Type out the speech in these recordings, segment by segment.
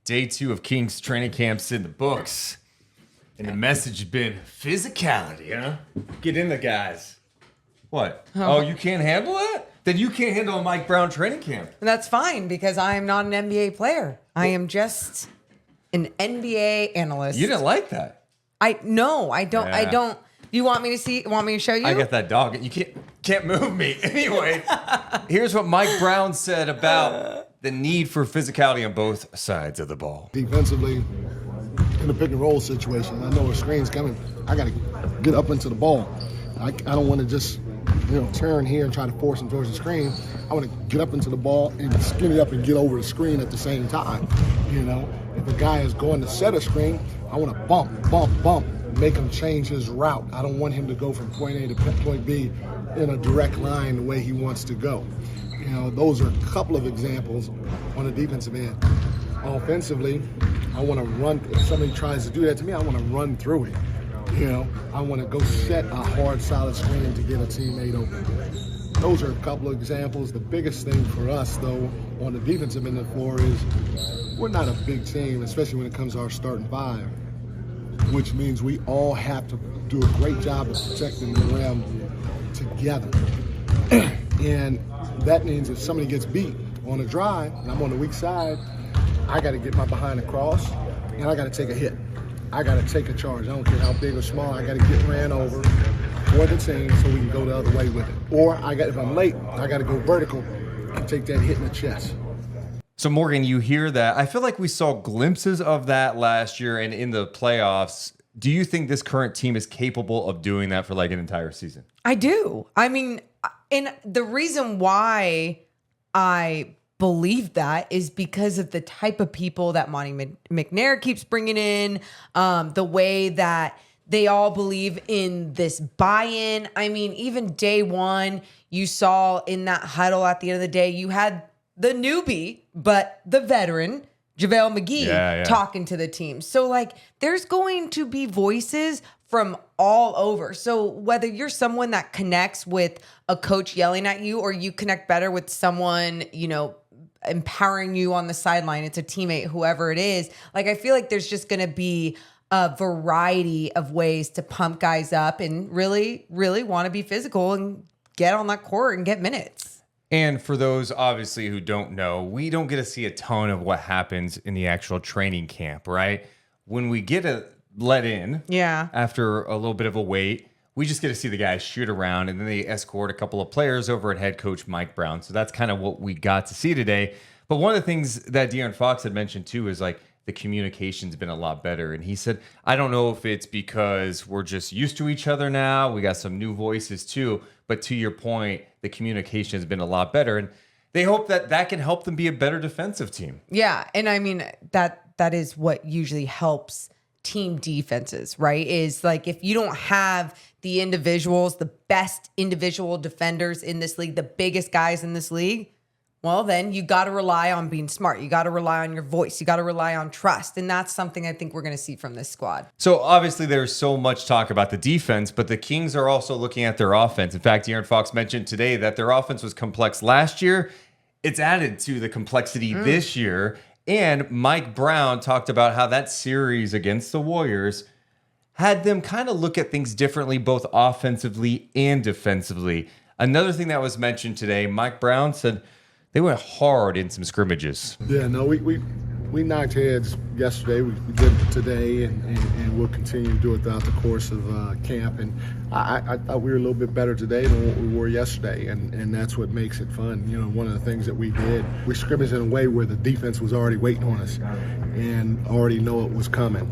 Day 2 of Kings training camps in the books. And the message has been physicality, huh? Get in the guys. What? Oh, you can't handle that? Then you can't handle a Mike Brown training camp. And that's fine because I am not an NBA player. I am just an NBA analyst. You didn't like that. I don't. Yeah. I don't. You want me to see? Want me to show you? I got that dog. You can't move me. Anyway, here's what Mike Brown said about the need for physicality on both sides of the ball. Defensively, in a pick and roll situation, I know a screen's coming. I got to get up into the ball. I don't want to just turn here and try to force him towards the screen. I want to get up into the ball and skin it up and get over the screen at the same time. If a guy is going to set a screen, I want to bump, make him change his route. I don't want him to go from point A to point B in a direct line the way he wants to go. Those are a couple of examples on the defensive end. Offensively, I want to run. If somebody tries to do that to me, I want to run through it. I want to go set a hard, solid screen to get a teammate open. Those are a couple of examples. The biggest thing for us, though, on the defensive end of the floor is we're not a big team, especially when it comes to our starting five, which means we all have to do a great job of protecting the rim together. And that means if somebody gets beat on a drive and I'm on the weak side, I got to get my behind across and I got to take a hit. I got to take a charge. I don't care how big or small. I got to get ran over for the team so we can go the other way with it. Or if I'm late, I got to go vertical and take that hit in the chest. So, Morgan, you hear that. I feel like we saw glimpses of that last year and in the playoffs. Do you think this current team is capable of doing that for like an entire season? I do. I mean, and the reason why I believe that is because of the type of people that Monty McNair keeps bringing in, the way that they all believe in this buy-in. I mean, even day one, you saw in that huddle at the end of the day, you had the newbie, but the veteran, JaVale McGee, talking to the team. So, there's going to be voices from all over. So whether you're someone that connects with a coach yelling at you or you connect better with someone, empowering you on the sideline, it's a teammate, whoever it is. I feel like there's just going to be a variety of ways to pump guys up and really, really want to be physical and get on that court and get minutes. And for those, obviously, who don't know, we don't get to see a ton of what happens in the actual training camp, right? When we get let in after a little bit of a wait, we just get to see the guys shoot around, and then they escort a couple of players over at head coach Mike Brown. So that's kind of what we got to see today. But one of the things that De'Aaron Fox had mentioned, too, is the communication's been a lot better. And he said, I don't know if it's because we're just used to each other now. We got some new voices, too. But to your point, the communication has been a lot better. And they hope that can help them be a better defensive team. Yeah. And I mean, that is what usually helps team defenses, right? Is if you don't have the individuals, the best individual defenders in this league, the biggest guys in this league, well, then you got to rely on being smart. You got to rely on your voice. You got to rely on trust. And that's something I think we're going to see from this squad. So obviously there's so much talk about the defense, but the Kings are also looking at their offense. In fact, De'Aaron Fox mentioned today that their offense was complex last year. It's added to the complexity this year. And Mike Brown talked about how that series against the Warriors had them kind of look at things differently, both offensively and defensively. Another thing that was mentioned today, Mike Brown said they went hard in some scrimmages. Yeah, no, we knocked heads yesterday. We did it today, and we'll continue to do it throughout the course of camp. And I thought we were a little bit better today than what we were yesterday, and that's what makes it fun. One of the things that we did, we scrimmaged in a way where the defense was already waiting on us and already know it was coming.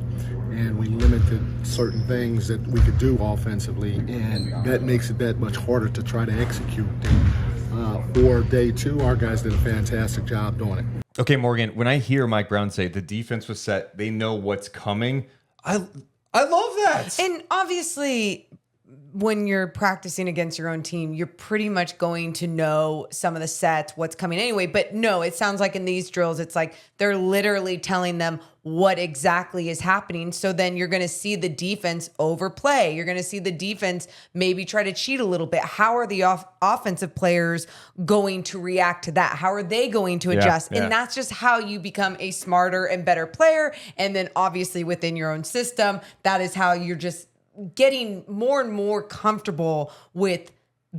And we limited certain things that we could do offensively, and that makes it that much harder to try to execute. For day two, our guys did a fantastic job doing it. Okay, Morgan, when I hear Mike Brown say the defense was set, they know what's coming, I love that. And obviously, when you're practicing against your own team, you're pretty much going to know some of the sets, what's coming anyway. But no, it sounds like in these drills, it's like they're literally telling them what exactly is happening. So then you're going to see the defense overplay. You're going to see the defense maybe try to cheat a little bit. How are the offensive players going to react to that? How are they going to adjust? And that's just how you become a smarter and better player. And then obviously within your own system, that is how you're just getting more and more comfortable with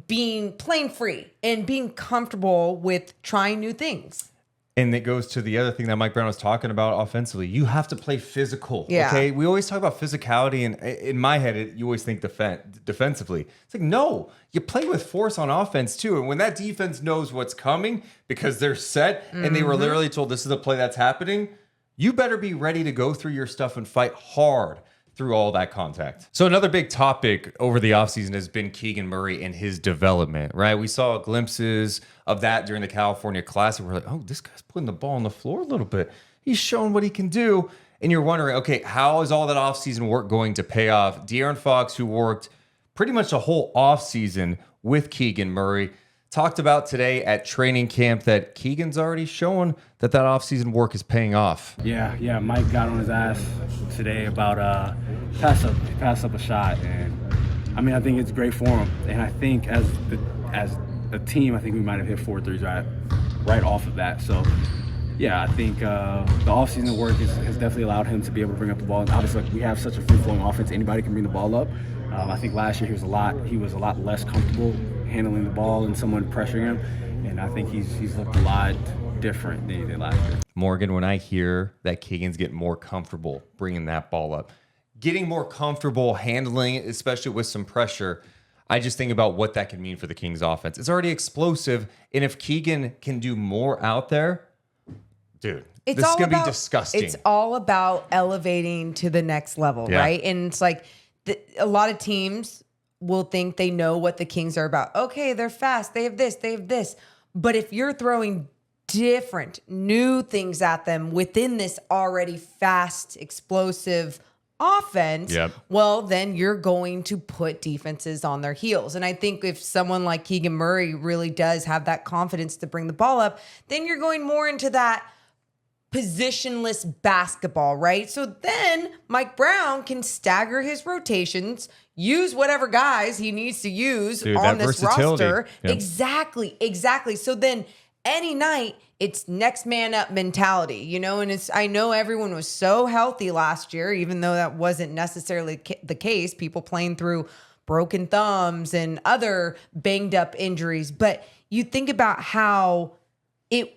playing free and being comfortable with trying new things. And it goes to the other thing that Mike Brown was talking about offensively. You have to play physical. Okay. We always talk about physicality, and in my head, you always think defensively. It's like, no, you play with force on offense too. And when that defense knows what's coming because they're set and they were literally told this is the play that's happening, you better be ready to go through your stuff and fight hard through all that contact. So another big topic over the offseason has been Keegan Murray and his development, right? We saw glimpses of that during the California Classic. We're like, oh, this guy's putting the ball on the floor a little bit. He's showing what he can do. And you're wondering, okay, how is all that offseason work going to pay off? De'Aaron Fox, who worked pretty much the whole offseason with Keegan Murray, talked about today at training camp that Keegan's already shown that offseason work is paying off. Yeah. Mike got on his ass today about pass up a shot, and I mean I think it's great for him. And I think as a team, I think we might have hit 4 threes right off of that. So yeah, I think the offseason work has definitely allowed him to be able to bring up the ball. And obviously, we have such a free-flowing offense; anybody can bring the ball up. I think last year he was a lot less comfortable handling the ball and someone pressuring him, and I think he's looked a lot different than he did last year. Morgan, when I hear that Keegan's getting more comfortable bringing that ball up, getting more comfortable handling it, especially with some pressure, I just think about what that can mean for the Kings offense. It's already explosive, and if Keegan can do more out there, dude, this is going to be disgusting. It's all about elevating to the next level, right? And it's like a lot of teams will think they know what the Kings are about. Okay, they're fast. They have this. But if you're throwing different, new things at them within this already fast, explosive offense, well, then you're going to put defenses on their heels. And I think if someone like Keegan Murray really does have that confidence to bring the ball up, then you're going more into that positionless basketball, right? So then Mike Brown can stagger his rotations, use whatever guys he needs to use on this roster. Exactly. So then any night, it's next man up mentality, and I know everyone was so healthy last year, even though that wasn't necessarily the case, people playing through broken thumbs and other banged up injuries. But you think about how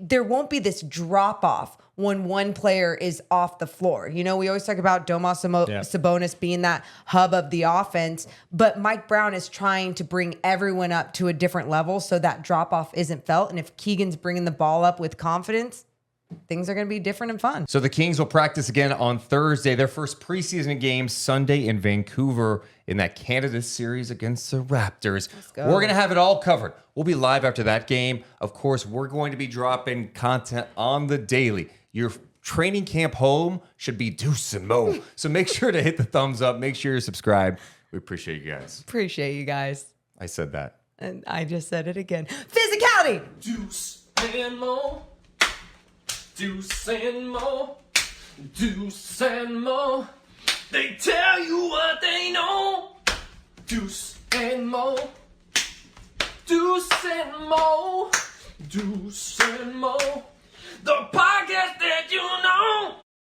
there won't be this drop off when one player is off the floor. We always talk about Domas Sabonis being that hub of the offense, but Mike Brown is trying to bring everyone up to a different level so that drop off isn't felt. And if Keegan's bringing the ball up with confidence, things are going to be different and fun. So the Kings will practice again on Thursday, their first preseason game Sunday in Vancouver in that Canada series against the Raptors. We're going to have it all covered. We'll be live after that game. Of course, we're going to be dropping content on the daily. Your training camp home should be Deuce and Mo. So make sure to hit the thumbs up. Make sure you're subscribed. We appreciate you guys. I said that. And I just said it again. Physicality! Deuce and Mo. Deuce and Mo. Deuce and Mo. They tell you what they know. Deuce and Mo. Deuce and Mo. Deuce and Mo. The podcast